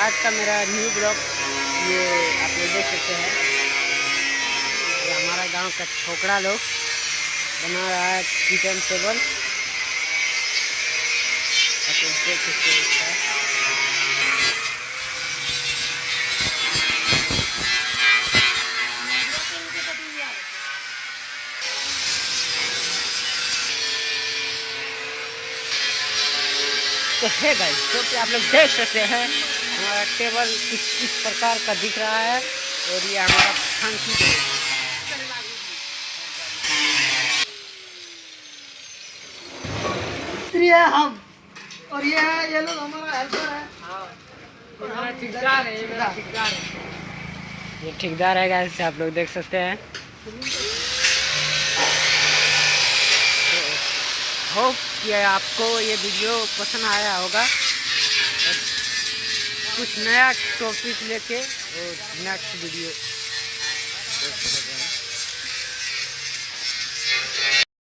आज का मेरा न्यू ब्लॉग ये आप लोग देख सकते हैं। ये हमारा गांव का छोकरा लोग बना रहा है किचन टेबल। आप लोग देख सकते हैं इसका। तो है गाइस, जो कि आप लोग देख सकते हैं हमारा टेबल इस प्रकार का दिख रहा है। और ये हमारा फंकी है। हम और ये लोग हमारा हेल्पर है। हाँ, ठेकेदार है, ये मेरा ठेकेदार है। ये ठेकेदार है गाइस, आप लोग देख सकते हैं। होप कि आपको ये वीडियो पसंद आया होगा। कुछ नया टॉपिक लेके और नेक्स्ट वीडियो।